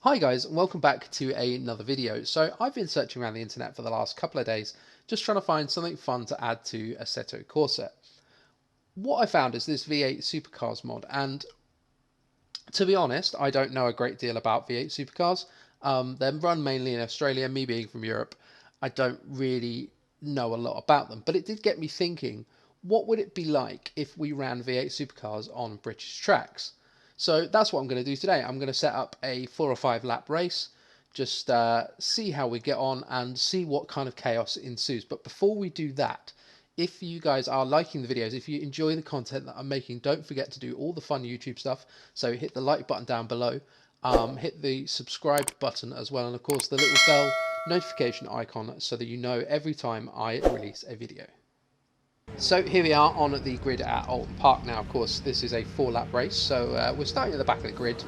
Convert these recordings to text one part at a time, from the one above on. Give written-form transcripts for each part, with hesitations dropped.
Hi guys, and welcome back to another video. So I've been searching around the internet for the last couple of days, just trying to find something fun to add to Assetto Corsa. What I found is this V8 Supercars mod, and to be honest, I don't know a great deal about V8 Supercars. They're run mainly in Australia, me being from Europe, I don't really know a lot about them, but it did get me thinking, what would it be like if we ran V8 Supercars on British tracks? So that's what I'm going to do today. I'm going to set up a 4 or 5 lap race, just see how we get on and see what kind of chaos ensues. But before we do that, if you guys are liking the videos, if you enjoy the content that I'm making, don't forget to do all the fun YouTube stuff. So hit the like button down below, hit the subscribe button as well, and of course the little bell notification icon so that you know every time I release a video. So here we are on the grid at Alton Park now. Of course, this is a 4-lap race, so we're starting at the back of the grid.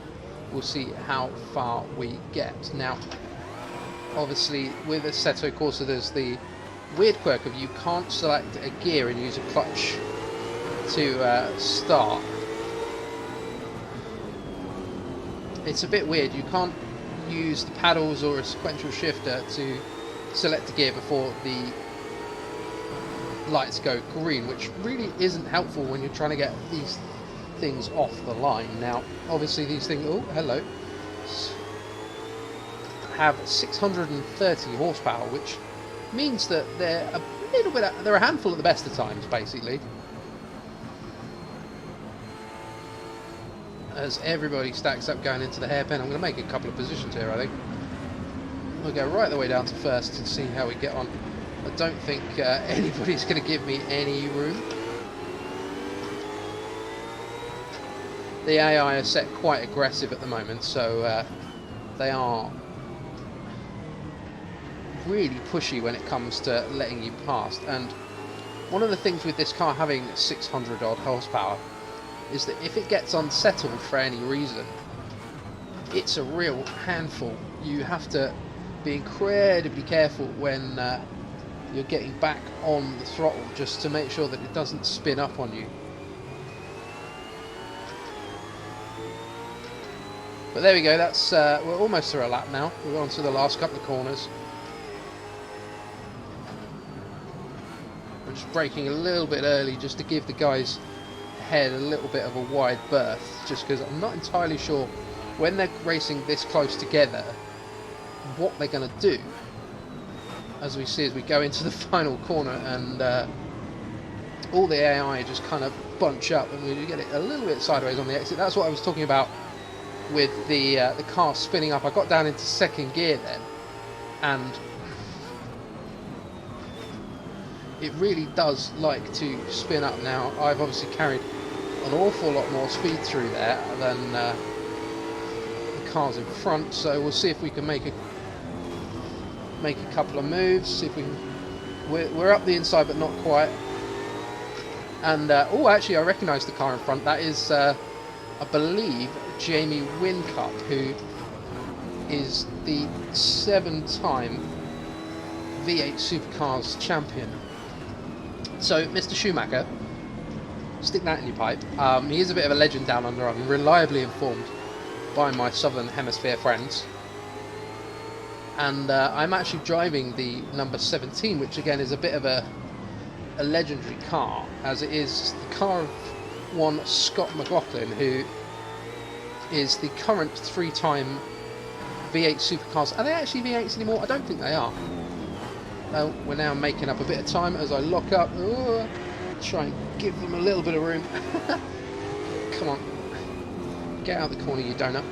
We'll see how far we get. Now, obviously, with Assetto Corsa, there's the weird quirk of you can't select a gear and use a clutch to start. It's a bit weird. You can't use the paddles or a sequential shifter to select a gear before the lights go green, which really isn't helpful when you're trying to get these things off the line. Now, obviously these things, oh, hello, have 630 horsepower, which means that they're a little bit, they're a handful at the best of times, basically. As everybody stacks up going into the hairpin, I'm going to make a couple of positions here, I think. We'll go right the way down to first and see how we get on. I don't think anybody's going to give me any room. The AI are set quite aggressive at the moment, so they are really pushy when it comes to letting you past. And one of the things with this car having 600 odd horsepower is that if it gets unsettled for any reason, it's a real handful. You have to be incredibly careful when you're getting back on the throttle, just to make sure that it doesn't spin up on you. But there we go, that's we're almost through a lap now. We're on to the last couple of corners. I'm just braking a little bit early just to give the guys ahead a little bit of a wide berth, just because I'm not entirely sure when they're racing this close together what they're going to do. As we see as we go into the final corner, and all the AI just kind of bunch up and we get it a little bit sideways on the exit. That's what I was talking about with the car spinning up. I got down into second gear then, and it really does like to spin up now. I've obviously carried an awful lot more speed through there than the cars in front, so we'll see if we can make a couple of moves, see if we can. We're up the inside but not quite. And oh, actually I recognise the car in front. That is I believe Jamie Whincup, who is the 7-time V8 Supercars champion. So Mr. Schumacher, stick that in your pipe. He is a bit of a legend down under. I'm reliably informed by my Southern Hemisphere friends. And I'm actually driving the number 17, which again is a bit of a legendary car, as it is the car of one Scott McLaughlin, who is the current 3-time V8 Supercars. Are they actually V8s anymore? I don't think they are. We're now making up a bit of time as I lock up. Ooh, try and give them a little bit of room. Come on, get out the corner, you donut.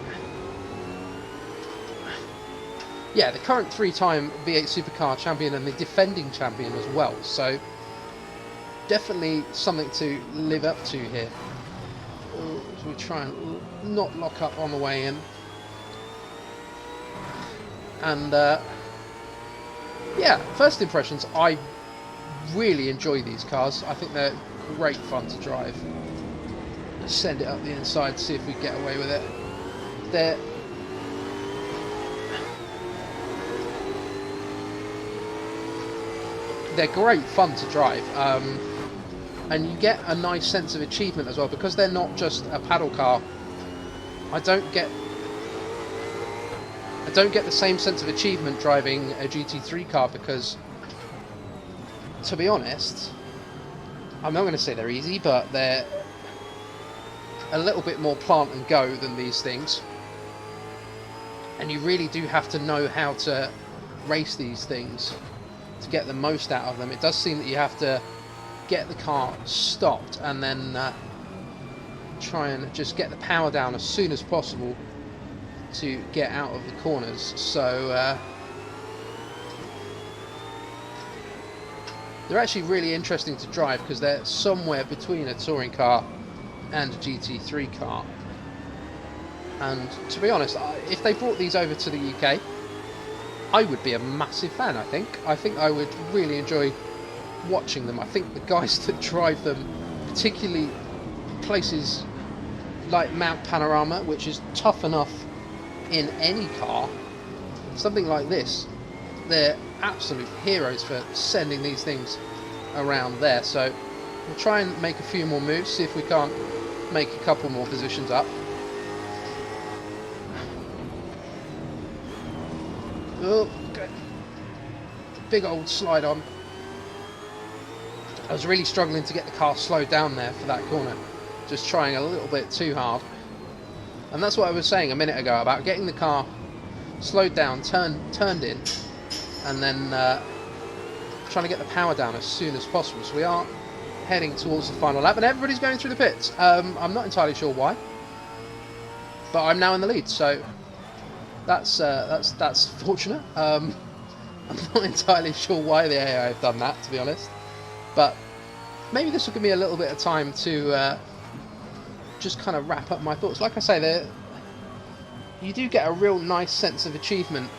Yeah, the current 3-time V8 Supercar champion and the defending champion as well, so definitely something to live up to here. As we try and not lock up on the way in. And yeah, first impressions, I really enjoy these cars. I think they're great fun to drive. Send it up the inside, see if we get away with it. They're great fun to drive, and you get a nice sense of achievement as well, because they're not just a paddle car. I don't get I don't get the same sense of achievement driving a GT3 car because, to be honest, I'm not going to say they're easy, but they're a little bit more plant and go than these things. And you really do have to know how to race these things to get the most out of them. It does seem that you have to get the car stopped and then try and just get the power down as soon as possible to get out of the corners. So they're actually really interesting to drive because they're somewhere between a touring car and a GT3 car. And to be honest, if they brought these over to the UK, I would be a massive fan. I think I would really enjoy watching them. I think the guys that drive them, particularly places like Mount Panorama, which is tough enough in any car, something like this, they're absolute heroes for sending these things around there. So we'll try and make a few more moves, see if we can't make a couple more positions up. Oh, okay. Big old slide on. I was really struggling to get the car slowed down there for that corner, just trying a little bit too hard. And that's what I was saying a minute ago about getting the car slowed down, turned in, and then trying to get the power down as soon as possible. So we are heading towards the final lap, and everybody's going through the pits. I'm not entirely sure why, but I'm now in the lead, so that's fortunate. I'm not entirely sure why the AI have done that, to be honest, but maybe this will give me a little bit of time to just kind of wrap up my thoughts. Like I say, you do get a real nice sense of achievement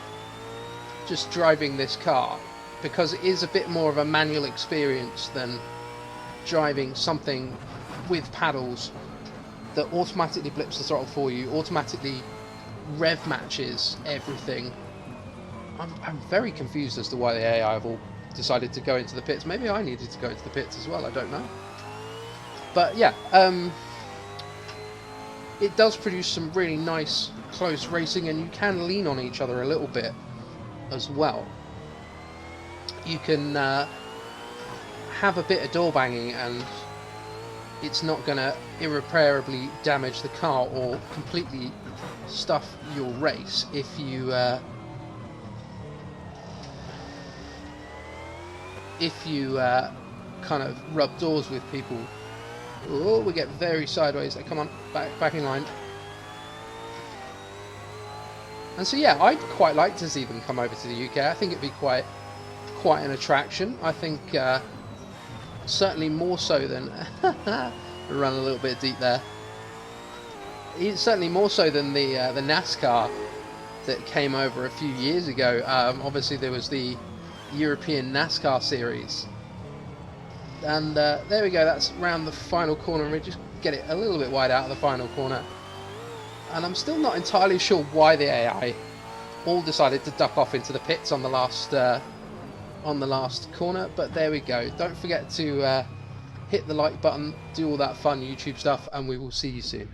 just driving this car, because it is a bit more of a manual experience than driving something with paddles that automatically blips the throttle for you, automatically rev matches everything. I'm very confused as to why the AI have all decided to go into the pits. Maybe I needed to go into the pits as well, I don't know. But yeah, it does produce some really nice close racing, and you can lean on each other a little bit as well. You can have a bit of door banging and it's not going to irreparably damage the car or completely stuff your race if you kind of rub doors with people. Oh, we get very sideways there. Come on, back in line. And so yeah, I'd quite like to see them come over to the UK. I think it'd be quite an attraction. I think certainly more so than run a little bit deep there. It's certainly more so than the NASCAR that came over a few years ago. Obviously there was the European NASCAR series, and there we go. That's round the final corner, and we just get it a little bit wide out of the final corner. And I'm still not entirely sure why the AI all decided to duck off into the pits on the last corner, but there we go. Don't forget to hit the like button, do all that fun YouTube stuff, and we will see you soon.